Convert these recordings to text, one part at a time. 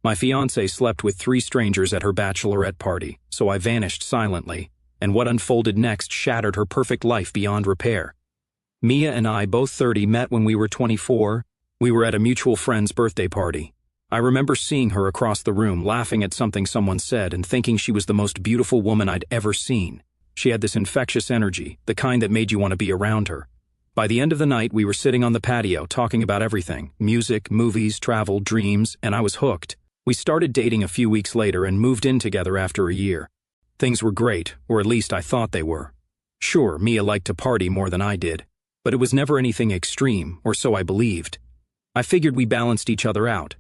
My fiancée slept with 3 strangers at her bachelorette party, so I vanished silently, and what unfolded next shattered her perfect life beyond repair. Mia and I, both 30, met when we were 24. We were at a mutual friend's birthday party. I remember seeing her across the room, laughing at something someone said and thinking she was the most beautiful woman I'd ever seen. She had this infectious energy, the kind that made you want to be around her. By the end of the night, we were sitting on the patio talking about everything: music, movies, travel, dreams, and I was hooked. We started dating a few weeks later and moved in together after a year. Things were great, or at least I thought they were. Sure, Mia liked to party more than I did, but it was never anything extreme, or so I believed. I figured we balanced each other out.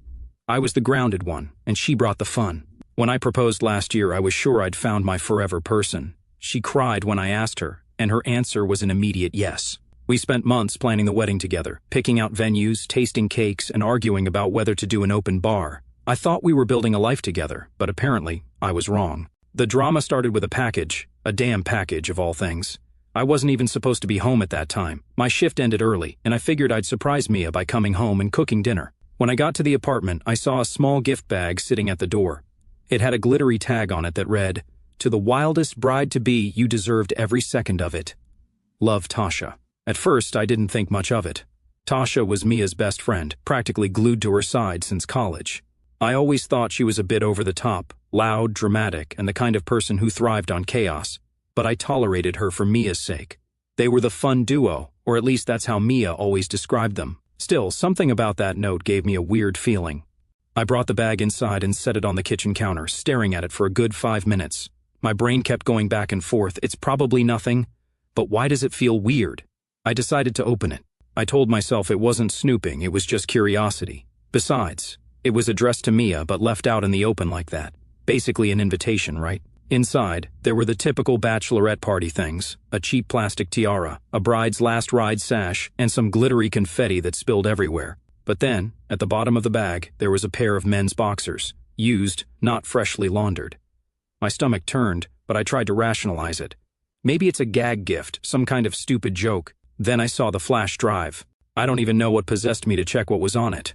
I was the grounded one, and she brought the fun. When I proposed last year, I was sure I'd found my forever person. She cried when I asked her, and her answer was an immediate yes. We spent months planning the wedding together, picking out venues, tasting cakes, and arguing about whether to do an open bar. I thought we were building a life together, but apparently, I was wrong. The drama started with a package, a damn package of all things. I wasn't even supposed to be home at that time. My shift ended early, and I figured I'd surprise Mia by coming home and cooking dinner. When I got to the apartment, I saw a small gift bag sitting at the door. It had a glittery tag on it that read, "To the wildest bride-to-be, you deserved every second of it. Love, Tasha." At first, I didn't think much of it. Tasha was Mia's best friend, practically glued to her side since college. I always thought she was a bit over the top, loud, dramatic, and the kind of person who thrived on chaos, but I tolerated her for Mia's sake. They were the fun duo, or at least that's how Mia always described them. Still, something about that note gave me a weird feeling. I brought the bag inside and set it on the kitchen counter, staring at it for a good 5 minutes. My brain kept going back and forth. It's probably nothing, but why does it feel weird? I decided to open it. I told myself it wasn't snooping, it was just curiosity. Besides, it was addressed to Mia but left out in the open like that. Basically an invitation, right? Inside, there were the typical bachelorette party things: a cheap plastic tiara, a bride's last ride sash, and some glittery confetti that spilled everywhere. But then, at the bottom of the bag, there was a pair of men's boxers, used, not freshly laundered. My stomach turned, but I tried to rationalize it. Maybe it's a gag gift, some kind of stupid joke. Then I saw the flash drive. I don't even know what possessed me to check what was on it.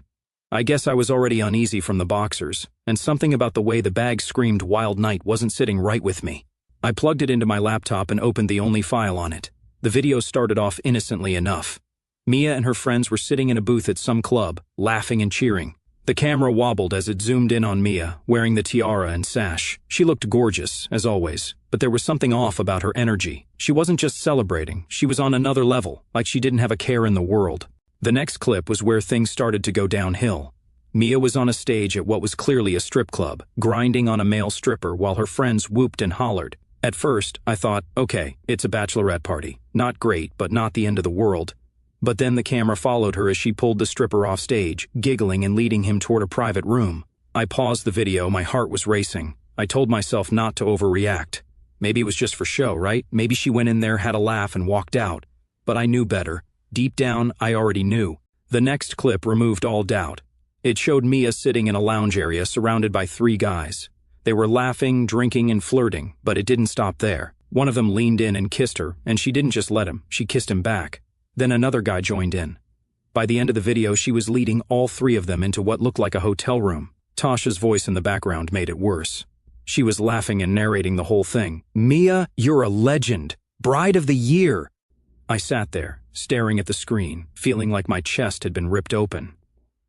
I guess I was already uneasy from the boxers, and something about the way the bag screamed Wild Night wasn't sitting right with me. I plugged it into my laptop and opened the only file on it. The video started off innocently enough. Mia and her friends were sitting in a booth at some club, laughing and cheering. The camera wobbled as it zoomed in on Mia, wearing the tiara and sash. She looked gorgeous, as always, but there was something off about her energy. She wasn't just celebrating, she was on another level, like she didn't have a care in the world. The next clip was where things started to go downhill. Mia was on a stage at what was clearly a strip club, grinding on a male stripper while her friends whooped and hollered. At first, I thought, okay, it's a bachelorette party. Not great, but not the end of the world. But then the camera followed her as she pulled the stripper off stage, giggling and leading him toward a private room. I paused the video, my heart was racing. I told myself not to overreact. Maybe it was just for show, right? Maybe she went in there, had a laugh, and walked out. But I knew better. Deep down, I already knew. The next clip removed all doubt. It showed Mia sitting in a lounge area surrounded by 3 guys. They were laughing, drinking, and flirting, but it didn't stop there. One of them leaned in and kissed her, and she didn't just let him, she kissed him back. Then another guy joined in. By the end of the video, she was leading all 3 of them into what looked like a hotel room. Tasha's voice in the background made it worse. She was laughing and narrating the whole thing. "Mia, you're a legend. Bride of the year." I sat there, staring at the screen, feeling like my chest had been ripped open.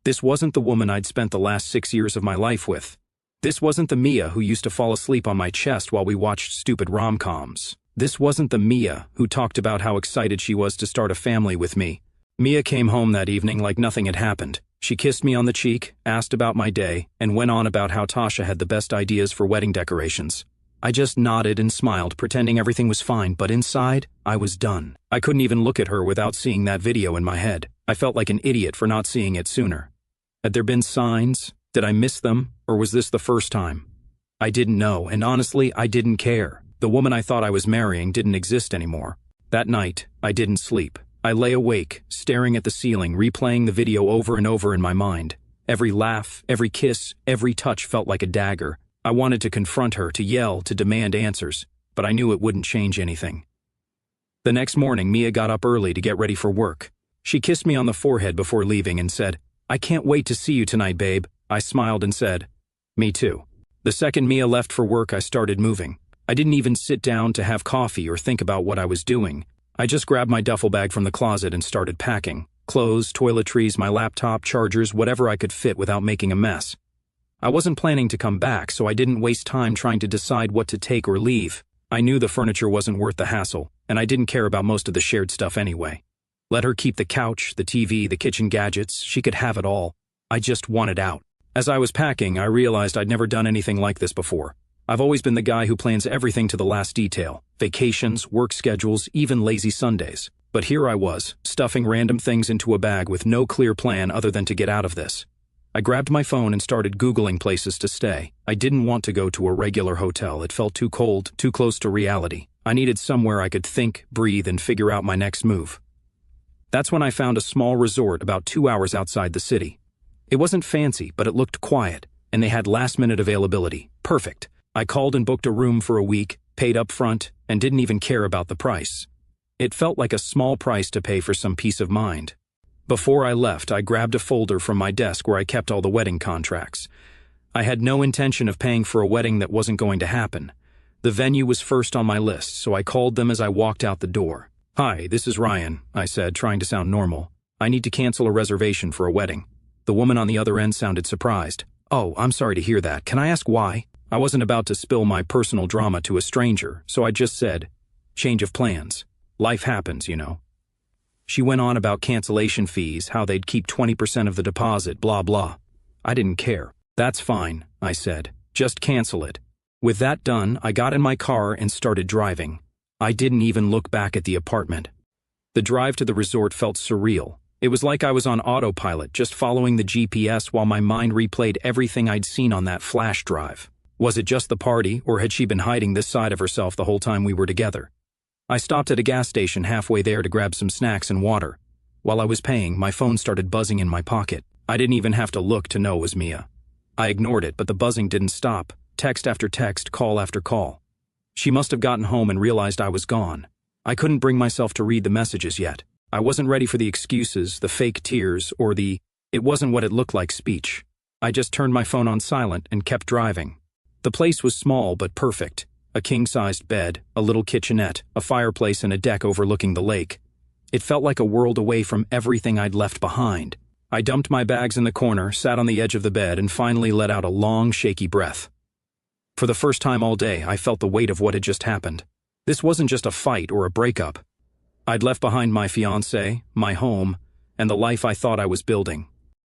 This wasn't the woman I'd spent the last 6 years of my life with. This wasn't the Mia who used to fall asleep on my chest while we watched stupid rom-coms. This wasn't the Mia who talked about how excited she was to start a family with me. Mia came home that evening like nothing had happened. She kissed me on the cheek, asked about my day, and went on about how Tasha had the best ideas for wedding decorations. I just nodded and smiled, pretending everything was fine, but inside, I was done. I couldn't even look at her without seeing that video in my head. I felt like an idiot for not seeing it sooner. Had there been signs? Did I miss them? Or was this the first time? I didn't know, and honestly, I didn't care. The woman I thought I was marrying didn't exist anymore. That night, I didn't sleep. I lay awake, staring at the ceiling, replaying the video over and over in my mind. Every laugh, every kiss, every touch felt like a dagger. I wanted to confront her, to yell, to demand answers, but I knew it wouldn't change anything. The next morning, Mia got up early to get ready for work. She kissed me on the forehead before leaving and said, "I can't wait to see you tonight, babe." I smiled and said, Me too. The second Mia left for work, I started moving. I didn't even sit down to have coffee or think about what I was doing. I just grabbed my duffel bag from the closet and started packing. Clothes, toiletries, my laptop, chargers, whatever I could fit without making a mess. I wasn't planning to come back, so I didn't waste time trying to decide what to take or leave. I knew the furniture wasn't worth the hassle, and I didn't care about most of the shared stuff anyway. Let her keep the couch, the TV, the kitchen gadgets. She could have it all. I just wanted out. As I was packing, I realized I'd never done anything like this before. I've always been the guy who plans everything to the last detail. Vacations, work schedules, even lazy Sundays. But here I was, stuffing random things into a bag with no clear plan other than to get out of this. I grabbed my phone and started Googling places to stay. I didn't want to go to a regular hotel. It felt too cold, too close to reality. I needed somewhere I could think, breathe, and figure out my next move. That's when I found a small resort about 2 hours outside the city. It wasn't fancy, but it looked quiet, and they had last-minute availability. Perfect. I called and booked a room for a week, paid up front, and didn't even care about the price. It felt like a small price to pay for some peace of mind. Before I left, I grabbed a folder from my desk where I kept all the wedding contracts. I had no intention of paying for a wedding that wasn't going to happen. The venue was first on my list, so I called them as I walked out the door. "Hi, this is Ryan," I said, trying to sound normal. "I need to cancel a reservation for a wedding." The woman on the other end sounded surprised. "Oh, I'm sorry to hear that. Can I ask why?" I wasn't about to spill my personal drama to a stranger, so I just said, "Change of plans. Life happens, you know." She went on about cancellation fees, how they'd keep 20% of the deposit, blah blah. I didn't care. "That's fine," I said. "Just cancel it." With that done, I got in my car and started driving. I didn't even look back at the apartment. The drive to the resort felt surreal. It was like I was on autopilot, just following the GPS while my mind replayed everything I'd seen on that flash drive. Was it just the party, or had she been hiding this side of herself the whole time we were together? I stopped at a gas station halfway there to grab some snacks and water. While I was paying, my phone started buzzing in my pocket. I didn't even have to look to know it was Mia. I ignored it, but the buzzing didn't stop. Text after text, call after call. She must have gotten home and realized I was gone. I couldn't bring myself to read the messages yet. I wasn't ready for the excuses, the fake tears, or the "it wasn't what it looked like" speech. I just turned my phone on silent and kept driving. The place was small but perfect. A king-sized bed, a little kitchenette, a fireplace, and a deck overlooking the lake. It felt like a world away from everything I'd left behind. I dumped my bags in the corner, sat on the edge of the bed, and finally let out a long, shaky breath. For the first time all day, I felt the weight of what had just happened. This wasn't just a fight or a breakup. I'd left behind my fiancée, my home, and the life I thought I was building.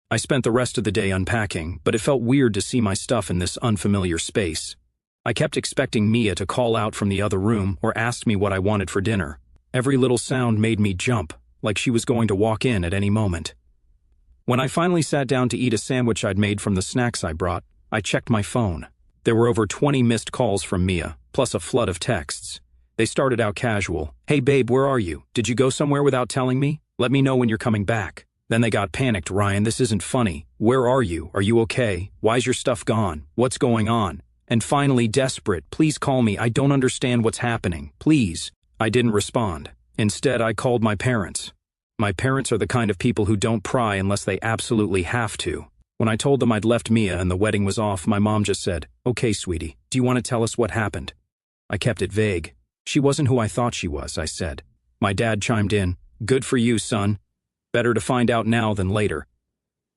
I spent the rest of the day unpacking, but it felt weird to see my stuff in this unfamiliar space. I kept expecting Mia to call out from the other room or ask me what I wanted for dinner. Every little sound made me jump, like she was going to walk in at any moment. When I finally sat down to eat a sandwich I'd made from the snacks I brought, I checked my phone. There were over 20 missed calls from Mia, plus a flood of texts. They started out casual. "Hey babe, where are you? Did you go somewhere without telling me? Let me know when you're coming back." Then they got panicked. "Ryan, this isn't funny. Where are you? Are you okay? Why's your stuff gone? What's going on?" And finally, desperate, "Please call me. I don't understand what's happening. Please." I didn't respond. Instead, I called my parents. My parents are the kind of people who don't pry unless they absolutely have to. When I told them I'd left Mia and the wedding was off, my mom just said, "Okay, sweetie, do you want to tell us what happened?" I kept it vague. "She wasn't who I thought she was," I said. My dad chimed in, "Good for you, son. Better to find out now than later."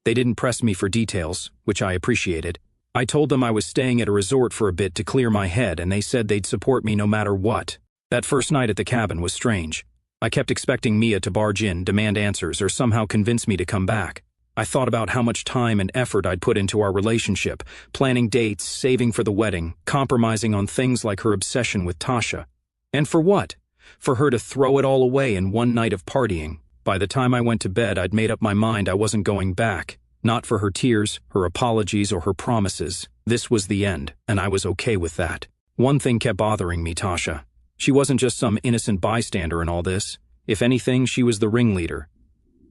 They didn't press me for details, which I appreciated. I told them I was staying at a resort for a bit to clear my head, and they said they'd support me no matter what. That first night at the cabin was strange. I kept expecting Mia to barge in, demand answers, or somehow convince me to come back. I thought about how much time and effort I'd put into our relationship, planning dates, saving for the wedding, compromising on things like her obsession with Tasha. And for what? For her to throw it all away in one night of partying. By the time I went to bed, I'd made up my mind I wasn't going back. Not for her tears, her apologies, or her promises. This was the end, and I was okay with that. One thing kept bothering me, Tasha. She wasn't just some innocent bystander in all this. If anything, she was the ringleader.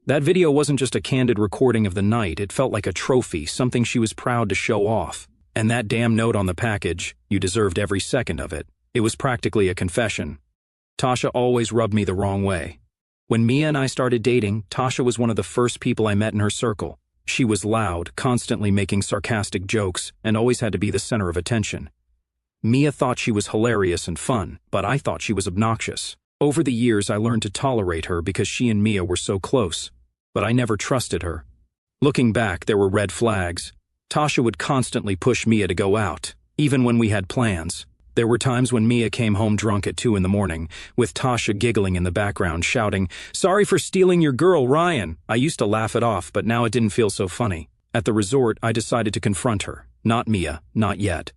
That video wasn't just a candid recording of the night. It felt like a trophy, something she was proud to show off. And that damn note on the package, "You deserved every second of it." It was practically a confession. Tasha always rubbed me the wrong way. When Mia and I started dating, Tasha was one of the first people I met in her circle. She was loud, constantly making sarcastic jokes, and always had to be the center of attention. Mia thought she was hilarious and fun, but I thought she was obnoxious. Over the years I learned to tolerate her because she and Mia were so close, but I never trusted her. Looking back, there were red flags. Tasha would constantly push Mia to go out, even when we had plans. There were times when Mia came home drunk at 2 in the morning, with Tasha giggling in the background, shouting, "Sorry for stealing your girl, Ryan." I used to laugh it off, but now it didn't feel so funny. At the resort, I decided to confront her. Not Mia, not yet.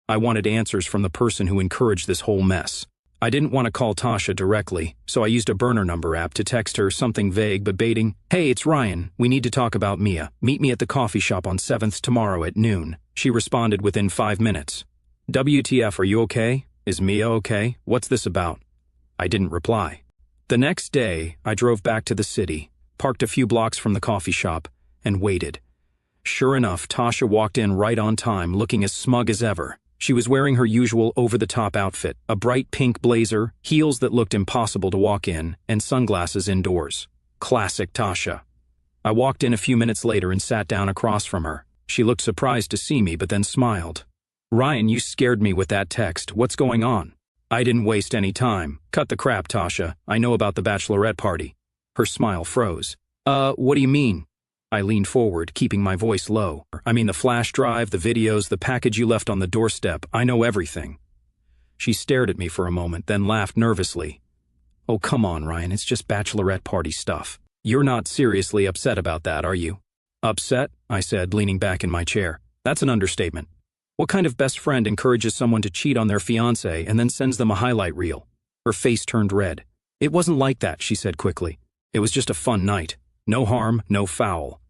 I wanted answers from the person who encouraged this whole mess. I didn't want to call Tasha directly, so I used a burner number app to text her something vague but baiting. "Hey, it's Ryan. We need to talk about Mia. Meet me at the coffee shop on 7th tomorrow at noon." She responded within 5 minutes. "WTF, are you okay? Is Mia okay? What's this about?" I didn't reply. The next day, I drove back to the city, parked a few blocks from the coffee shop, and waited. Sure enough, Tasha walked in right on time, looking as smug as ever. She was wearing her usual over-the-top outfit, a bright pink blazer, heels that looked impossible to walk in, and sunglasses indoors. Classic Tasha. I walked in a few minutes later and sat down across from her. She looked surprised to see me, but then smiled. "Ryan, you scared me with that text. What's going on?" I didn't waste any time. "Cut the crap, Tasha. I know about the bachelorette party." Her smile froze. What do you mean?" I leaned forward, keeping my voice low. "I mean the flash drive, the videos, the package you left on the doorstep. I know everything." She stared at me for a moment, then laughed nervously. "Oh, come on, Ryan, it's just bachelorette party stuff. You're not seriously upset about that, are you?" "Upset?" I said, leaning back in my chair. "That's an understatement. What kind of best friend encourages someone to cheat on their fiancé and then sends them a highlight reel?" Her face turned red. "It wasn't like that," she said quickly. "It was just a fun night. No harm, no foul."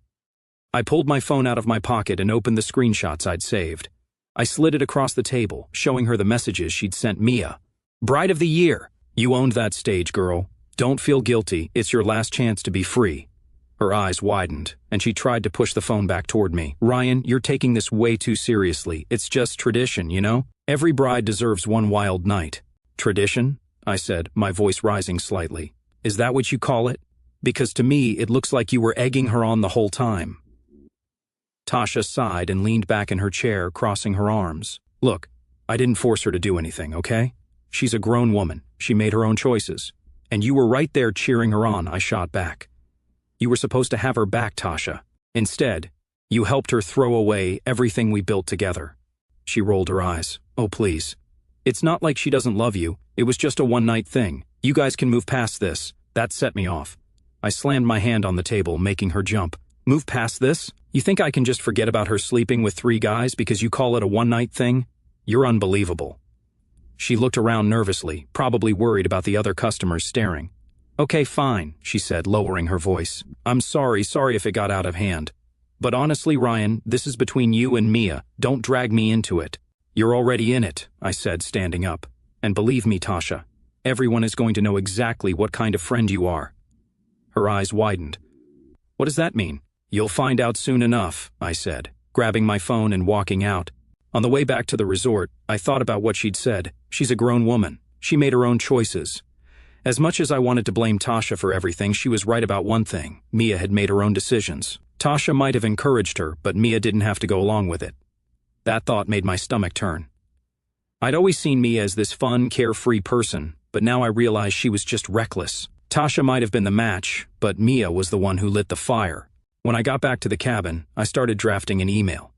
I pulled my phone out of my pocket and opened the screenshots I'd saved. I slid it across the table, showing her the messages she'd sent Mia. "Bride of the year! You owned that stage, girl. Don't feel guilty. It's your last chance to be free." Her eyes widened, and she tried to push the phone back toward me. "Ryan, you're taking this way too seriously. It's just tradition, you know? Every bride deserves one wild night." "Tradition?" I said, my voice rising slightly. "Is that what you call it? Because to me, it looks like you were egging her on the whole time." Tasha sighed and leaned back in her chair, crossing her arms. "Look, I didn't force her to do anything, okay? She's a grown woman. She made her own choices. And you were right there cheering her on," I shot back. "You were supposed to have her back, Tasha. Instead, you helped her throw away everything we built together." She rolled her eyes. "Oh, please. It's not like she doesn't love you. It was just a one-night thing. You guys can move past this." That set me off. I slammed my hand on the table, making her jump. "Move past this? You think I can just forget about her sleeping with 3 guys because you call it a one-night thing? You're unbelievable." She looked around nervously, probably worried about the other customers staring. "Okay, fine," she said, lowering her voice. "I'm sorry if it got out of hand. But honestly, Ryan, this is between you and Mia. Don't drag me into it." "You're already in it," I said, standing up. "And believe me, Tasha, everyone is going to know exactly what kind of friend you are." Her eyes widened. "What does that mean?" "You'll find out soon enough," I said, grabbing my phone and walking out. On the way back to the resort, I thought about what she'd said. She's a grown woman. She made her own choices. As much as I wanted to blame Tasha for everything, she was right about one thing. Mia had made her own decisions. Tasha might have encouraged her, but Mia didn't have to go along with it. That thought made my stomach turn. I'd always seen Mia as this fun, carefree person, but now I realized she was just reckless. Tasha might have been the match, but Mia was the one who lit the fire. When I got back to the cabin, I started drafting an email.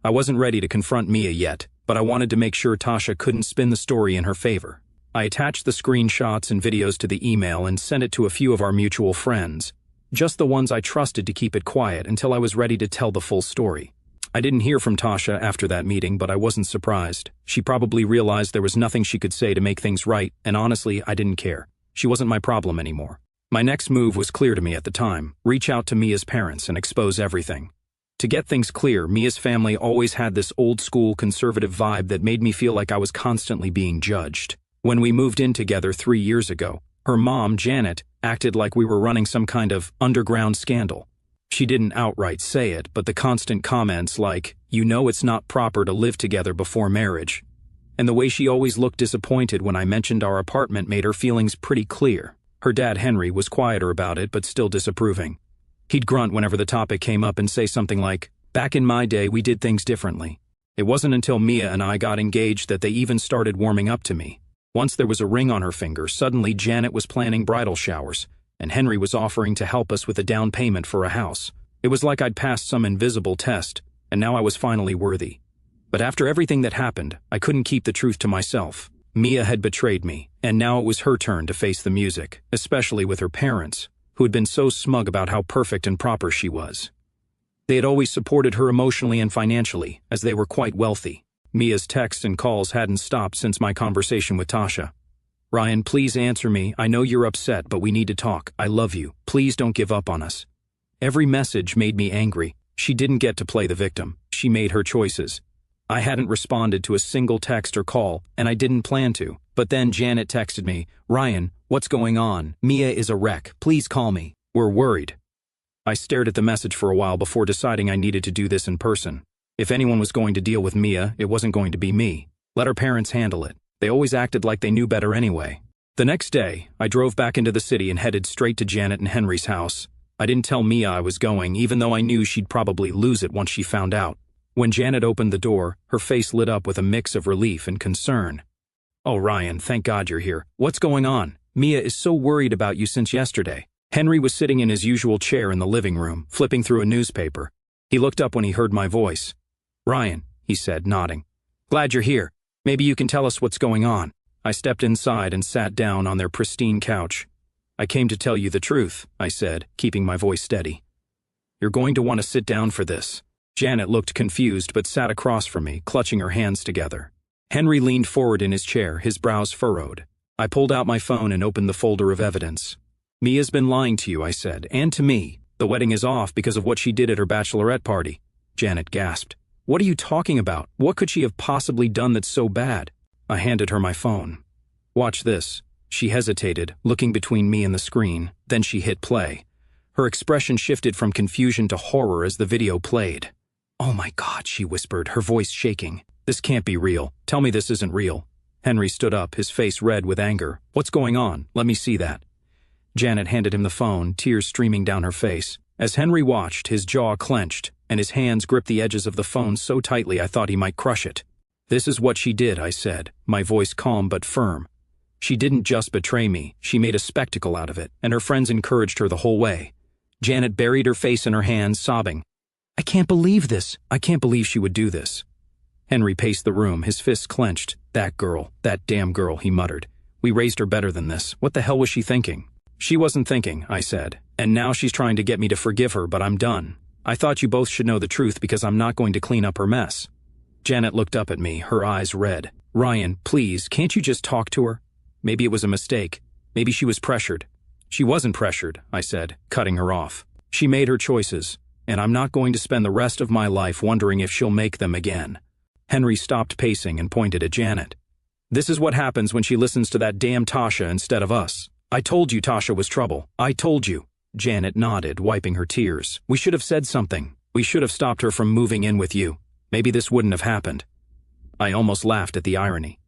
I wasn't ready to confront Mia yet, but I wanted to make sure Tasha couldn't spin the story in her favor. I attached the screenshots and videos to the email and sent it to a few of our mutual friends, just the ones I trusted to keep it quiet until I was ready to tell the full story. I didn't hear from Tasha after that meeting, but I wasn't surprised. She probably realized there was nothing she could say to make things right, and honestly, I didn't care. She wasn't my problem anymore. My next move was clear to me at the time: reach out to Mia's parents and expose everything. To get things clear, Mia's family always had this old-school conservative vibe that made me feel like I was constantly being judged. When we moved in together 3 years ago, her mom, Janet, acted like we were running some kind of underground scandal. She didn't outright say it, but the constant comments like, "You know it's not proper to live together before marriage," and the way she always looked disappointed when I mentioned our apartment made her feelings pretty clear. Her dad, Henry, was quieter about it, but still disapproving. He'd grunt whenever the topic came up and say something like, "Back in my day, we did things differently." It wasn't until Mia and I got engaged that they even started warming up to me. Once there was a ring on her finger, suddenly Janet was planning bridal showers, and Henry was offering to help us with a down payment for a house. It was like I'd passed some invisible test, and now I was finally worthy. But after everything that happened, I couldn't keep the truth to myself. Mia had betrayed me, and now it was her turn to face the music, especially with her parents, who had been so smug about how perfect and proper she was. They had always supported her emotionally and financially, as they were quite wealthy. Mia's texts and calls hadn't stopped since my conversation with Tasha. "Ryan, please answer me. I know you're upset, but we need to talk. I love you. Please don't give up on us." Every message made me angry. She didn't get to play the victim. She made her choices. I hadn't responded to a single text or call, and I didn't plan to. But then Janet texted me, "Ryan, what's going on? Mia is a wreck. Please call me. We're worried." I stared at the message for a while before deciding I needed to do this in person. If anyone was going to deal with Mia, it wasn't going to be me. Let her parents handle it. They always acted like they knew better anyway. The next day, I drove back into the city and headed straight to Janet and Henry's house. I didn't tell Mia I was going, even though I knew she'd probably lose it once she found out. When Janet opened the door, her face lit up with a mix of relief and concern. "Oh, Ryan, thank God you're here. What's going on? Mia is so worried about you since yesterday." Henry was sitting in his usual chair in the living room, flipping through a newspaper. He looked up when he heard my voice. "Ryan," he said, nodding. "Glad you're here. Maybe you can tell us what's going on." I stepped inside and sat down on their pristine couch. "I came to tell you the truth," I said, keeping my voice steady. "You're going to want to sit down for this." Janet looked confused but sat across from me, clutching her hands together. Henry leaned forward in his chair, his brows furrowed. I pulled out my phone and opened the folder of evidence. "Mia's been lying to you," I said, "and to me. The wedding is off because of what she did at her bachelorette party." Janet gasped. "What are you talking about? What could she have possibly done that's so bad?" I handed her my phone. "Watch this." She hesitated, looking between me and the screen. Then she hit play. Her expression shifted from confusion to horror as the video played. "Oh my God," she whispered, her voice shaking. "This can't be real. Tell me this isn't real." Henry stood up, his face red with anger. "What's going on? Let me see that." Janet handed him the phone, tears streaming down her face. As Henry watched, his jaw clenched, and his hands gripped the edges of the phone so tightly I thought he might crush it. "This is what she did," I said, my voice calm but firm. "She didn't just betray me, she made a spectacle out of it, and her friends encouraged her the whole way." Janet buried her face in her hands, sobbing. "I can't believe this. I can't believe she would do this." Henry paced the room, his fists clenched. "That girl, that damn girl," he muttered. "We raised her better than this. What the hell was she thinking?" "She wasn't thinking," I said, "and now she's trying to get me to forgive her, but I'm done. I thought you both should know the truth because I'm not going to clean up her mess." Janet looked up at me, her eyes red. "Ryan, please, can't you just talk to her? Maybe it was a mistake. Maybe she was pressured." "She wasn't pressured," I said, cutting her off. "She made her choices, and I'm not going to spend the rest of my life wondering if she'll make them again." Henry stopped pacing and pointed at Janet. "This is what happens when she listens to that damn Tasha instead of us. I told you Tasha was trouble. I told you." Janet nodded, wiping her tears. "We should have said something. We should have stopped her from moving in with you. Maybe this wouldn't have happened." I almost laughed at the irony.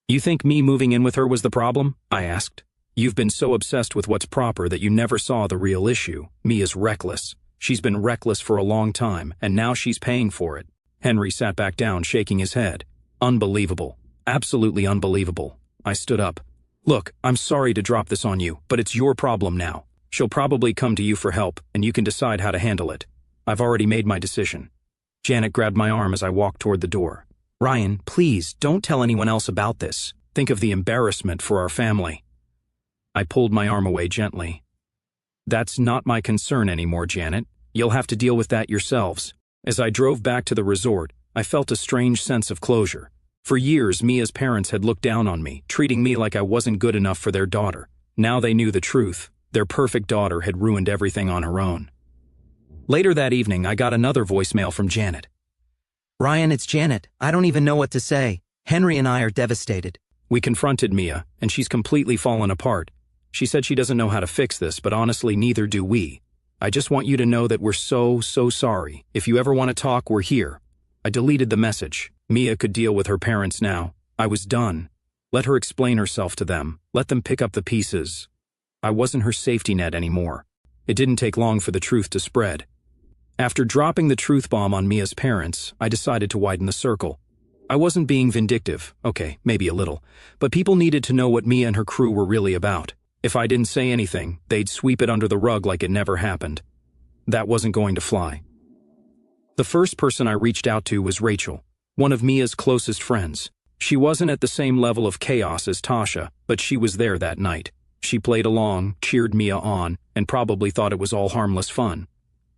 "You think me moving in with her was the problem?" I asked. "You've been so obsessed with what's proper that you never saw the real issue. Mia's reckless. She's been reckless for a long time, and now she's paying for it." Henry sat back down, shaking his head. "Unbelievable. Absolutely unbelievable." I stood up. "Look, I'm sorry to drop this on you, but it's your problem now. She'll probably come to you for help, and you can decide how to handle it. I've already made my decision." Janet grabbed my arm as I walked toward the door. "Ryan, please, don't tell anyone else about this. Think of the embarrassment for our family." I pulled my arm away gently. "That's not my concern anymore, Janet. You'll have to deal with that yourselves." As I drove back to the resort, I felt a strange sense of closure. For years, Mia's parents had looked down on me, treating me like I wasn't good enough for their daughter. Now they knew the truth. Their perfect daughter had ruined everything on her own. Later that evening, I got another voicemail from Janet. "Ryan, it's Janet. I don't even know what to say. Henry and I are devastated." We confronted Mia, and she's completely fallen apart. She said she doesn't know how to fix this, but honestly, neither do we. "I just want you to know that we're so sorry. If you ever want to talk, we're here." I deleted the message. Mia could deal with her parents now. I was done. Let her explain herself to them. Let them pick up the pieces. I wasn't her safety net anymore. It didn't take long for the truth to spread. After dropping the truth bomb on Mia's parents, I decided to widen the circle. I wasn't being vindictive, okay, maybe a little, but people needed to know what Mia and her crew were really about. If I didn't say anything, they'd sweep it under the rug like it never happened. That wasn't going to fly. The first person I reached out to was Rachel, one of Mia's closest friends. She wasn't at the same level of chaos as Tasha, but she was there that night. She played along, cheered Mia on, and probably thought it was all harmless fun.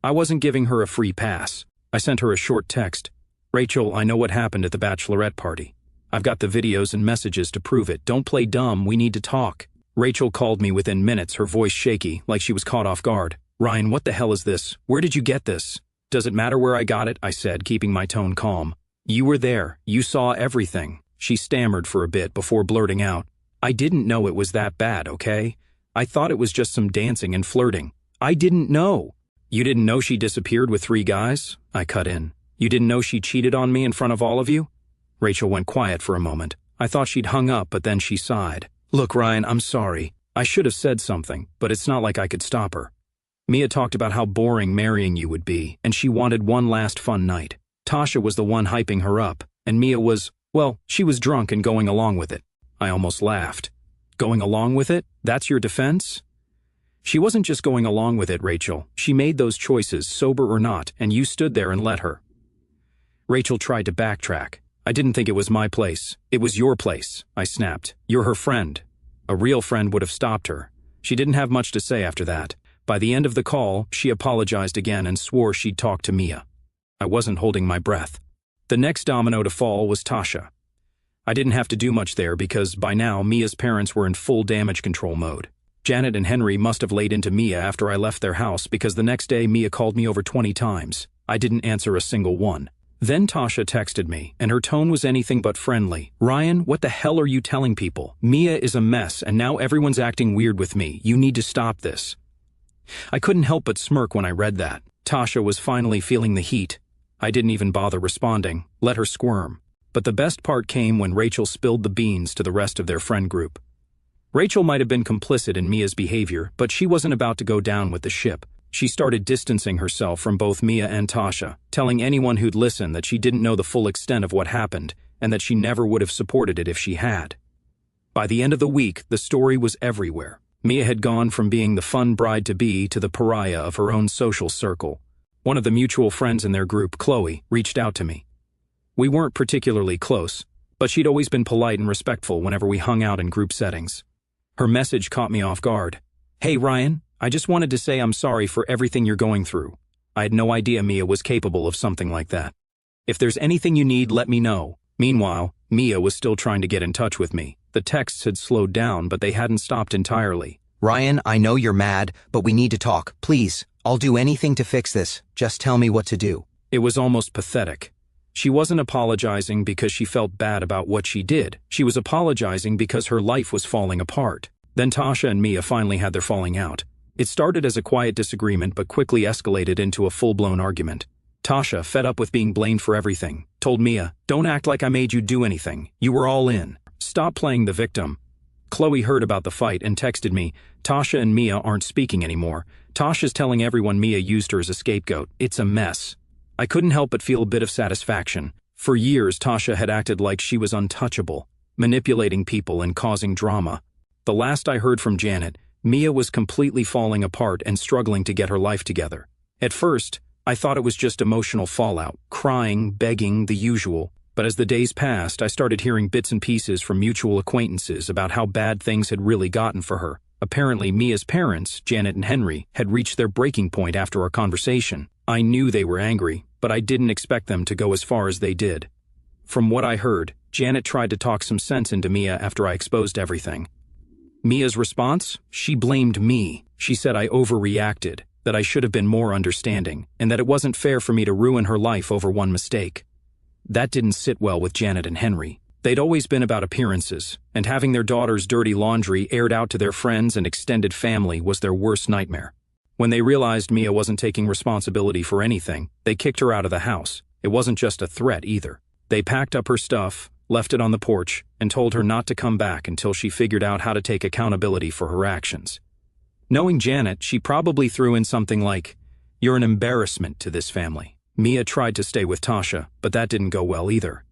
I wasn't giving her a free pass. I sent her a short text. "Rachel, I know what happened at the Bachelorette party. I've got the videos and messages to prove it. Don't play dumb, we need to talk." Rachel called me within minutes, her voice shaky, like she was caught off guard. "Ryan, what the hell is this? Where did you get this?" "Does it matter where I got it?" I said, keeping my tone calm. "You were there. You saw everything." She stammered for a bit before blurting out, "I didn't know it was that bad, okay? I thought it was just some dancing and flirting. I didn't know." "You didn't know she disappeared with 3 guys?" I cut in. "You didn't know she cheated on me in front of all of you?" Rachel went quiet for a moment. I thought she'd hung up, but then she sighed. "Look, Ryan, I'm sorry. I should have said something, but it's not like I could stop her. Mia talked about how boring marrying you would be, and she wanted one last fun night. Tasha was the one hyping her up, and Mia was, well, she was drunk and going along with it." I almost laughed. "Going along with it? That's your defense?" "She wasn't just going along with it, Rachel. She made those choices, sober or not, and you stood there and let her." Rachel tried to backtrack. "I didn't think it was my place. It was your place," I snapped. "You're her friend." A real friend would have stopped her. She didn't have much to say after that. By the end of the call, she apologized again and swore she'd talk to Mia. I wasn't holding my breath. The next domino to fall was Tasha. I didn't have to do much there because by now Mia's parents were in full damage control mode. Janet and Henry must have laid into Mia after I left their house because the next day Mia called me over 20 times. I didn't answer a single one. Then Tasha texted me, and her tone was anything but friendly. "Ryan, what the hell are you telling people? Mia is a mess, and now everyone's acting weird with me. You need to stop this." I couldn't help but smirk when I read that. Tasha was finally feeling the heat. I didn't even bother responding, let her squirm. But the best part came when Rachel spilled the beans to the rest of their friend group. Rachel might have been complicit in Mia's behavior, but she wasn't about to go down with the ship. She started distancing herself from both Mia and Tasha, telling anyone who'd listen that she didn't know the full extent of what happened, and that she never would have supported it if she had. By the end of the week, the story was everywhere. Mia had gone from being the fun bride-to-be to the pariah of her own social circle. One of the mutual friends in their group, Chloe, reached out to me. We weren't particularly close, but she'd always been polite and respectful whenever we hung out in group settings. Her message caught me off guard. "Hey Ryan, I just wanted to say I'm sorry for everything you're going through. I had no idea Mia was capable of something like that. If there's anything you need, let me know." Meanwhile, Mia was still trying to get in touch with me. The texts had slowed down, but they hadn't stopped entirely. "Ryan, I know you're mad, but we need to talk. Please, I'll do anything to fix this. Just tell me what to do." It was almost pathetic. She wasn't apologizing because she felt bad about what she did. She was apologizing because her life was falling apart. Then Tasha and Mia finally had their falling out. It started as a quiet disagreement but quickly escalated into a full-blown argument. Tasha, fed up with being blamed for everything, told Mia, "Don't act like I made you do anything. You were all in. Stop playing the victim." Chloe heard about the fight and texted me, "Tasha and Mia aren't speaking anymore. Tasha's telling everyone Mia used her as a scapegoat. It's a mess." I couldn't help but feel a bit of satisfaction. For years, Tasha had acted like she was untouchable, manipulating people and causing drama. The last I heard from Janet, Mia was completely falling apart and struggling to get her life together. At first, I thought it was just emotional fallout, crying, begging, the usual. But as the days passed, I started hearing bits and pieces from mutual acquaintances about how bad things had really gotten for her. Apparently, Mia's parents, Janet and Henry, had reached their breaking point after our conversation. I knew they were angry, but I didn't expect them to go as far as they did. From what I heard, Janet tried to talk some sense into Mia after I exposed everything. Mia's response? She blamed me. She said I overreacted, that I should have been more understanding, and that it wasn't fair for me to ruin her life over one mistake. That didn't sit well with Janet and Henry. They'd always been about appearances, and having their daughter's dirty laundry aired out to their friends and extended family was their worst nightmare. When they realized Mia wasn't taking responsibility for anything, they kicked her out of the house. It wasn't just a threat either. They packed up her stuff, left it on the porch, and told her not to come back until she figured out how to take accountability for her actions. Knowing Janet, she probably threw in something like, "You're an embarrassment to this family." Mia tried to stay with Tasha, but that didn't go well either.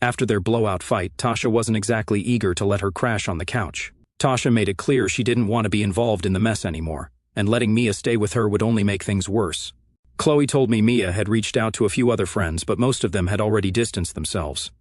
After their blowout fight, Tasha wasn't exactly eager to let her crash on the couch. Tasha made it clear she didn't want to be involved in the mess anymore, and letting Mia stay with her would only make things worse. Chloe told me Mia had reached out to a few other friends, but most of them had already distanced themselves.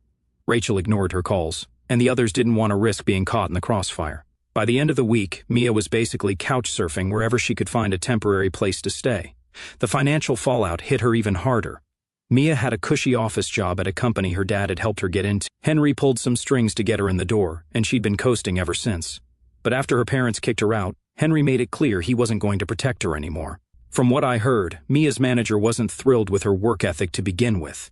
Rachel ignored her calls, and the others didn't want to risk being caught in the crossfire. By the end of the week, Mia was basically couch surfing wherever she could find a temporary place to stay. The financial fallout hit her even harder. Mia had a cushy office job at a company her dad had helped her get into. Henry pulled some strings to get her in the door, and she'd been coasting ever since. But after her parents kicked her out, Henry made it clear he wasn't going to protect her anymore. From what I heard, Mia's manager wasn't thrilled with her work ethic to begin with.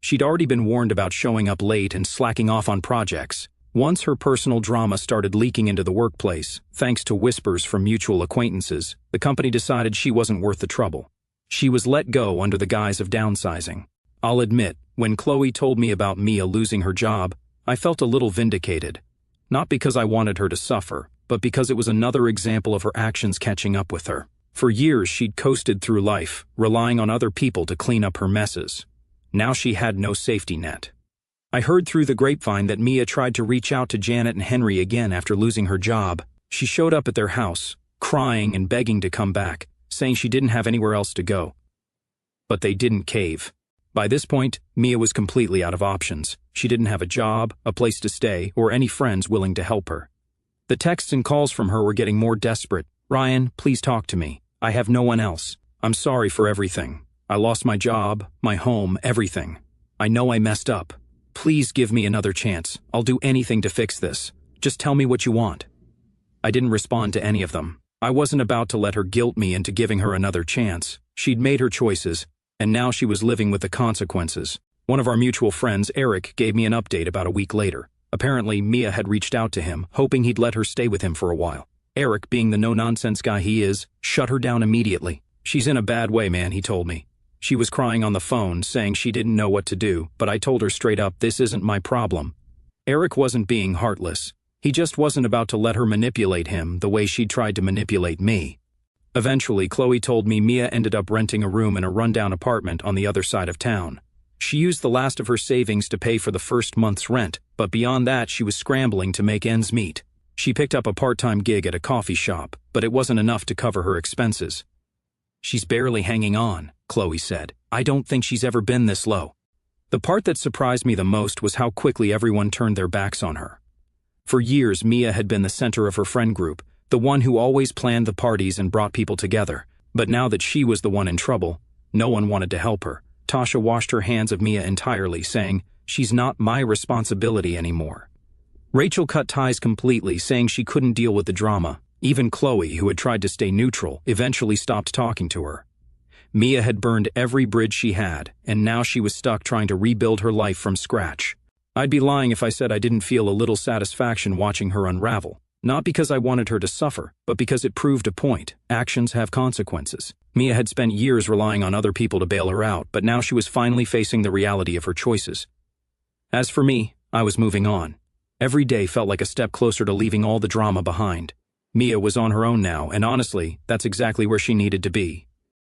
She'd already been warned about showing up late and slacking off on projects. Once her personal drama started leaking into the workplace, thanks to whispers from mutual acquaintances, the company decided she wasn't worth the trouble. She was let go under the guise of downsizing. I'll admit, when Chloe told me about Mia losing her job, I felt a little vindicated. Not because I wanted her to suffer, but because it was another example of her actions catching up with her. For years she'd coasted through life, relying on other people to clean up her messes. Now she had no safety net. I heard through the grapevine that Mia tried to reach out to Janet and Henry again after losing her job. She showed up at their house, crying and begging to come back, saying she didn't have anywhere else to go. But they didn't cave. By this point, Mia was completely out of options. She didn't have a job, a place to stay, or any friends willing to help her. The texts and calls from her were getting more desperate. "Ryan, please talk to me. I have no one else. I'm sorry for everything. I lost my job, my home, everything. I know I messed up. Please give me another chance. I'll do anything to fix this. Just tell me what you want." I didn't respond to any of them. I wasn't about to let her guilt me into giving her another chance. She'd made her choices, and now she was living with the consequences. One of our mutual friends, Eric, gave me an update about a week later. Apparently, Mia had reached out to him, hoping he'd let her stay with him for a while. Eric, being the no-nonsense guy he is, shut her down immediately. "She's in a bad way, man," he told me. She was crying on the phone, saying she didn't know what to do, but I told her straight up, "This isn't my problem." Eric wasn't being heartless. He just wasn't about to let her manipulate him the way she'd tried to manipulate me. Eventually, Chloe told me Mia ended up renting a room in a rundown apartment on the other side of town. She used the last of her savings to pay for the first month's rent, but beyond that she was scrambling to make ends meet. She picked up a part-time gig at a coffee shop, but it wasn't enough to cover her expenses. "She's barely hanging on," Chloe said. "I don't think she's ever been this low." The part that surprised me the most was how quickly everyone turned their backs on her. For years, Mia had been the center of her friend group, the one who always planned the parties and brought people together. But now that she was the one in trouble, no one wanted to help her. Tasha washed her hands of Mia entirely, saying, "She's not my responsibility anymore." Rachel cut ties completely, saying she couldn't deal with the drama. Even Chloe, who had tried to stay neutral, eventually stopped talking to her. Mia had burned every bridge she had, and now she was stuck trying to rebuild her life from scratch. I'd be lying if I said I didn't feel a little satisfaction watching her unravel. Not because I wanted her to suffer, but because it proved a point. Actions have consequences. Mia had spent years relying on other people to bail her out, but now she was finally facing the reality of her choices. As for me, I was moving on. Every day felt like a step closer to leaving all the drama behind. Mia was on her own now, and honestly, that's exactly where she needed to be.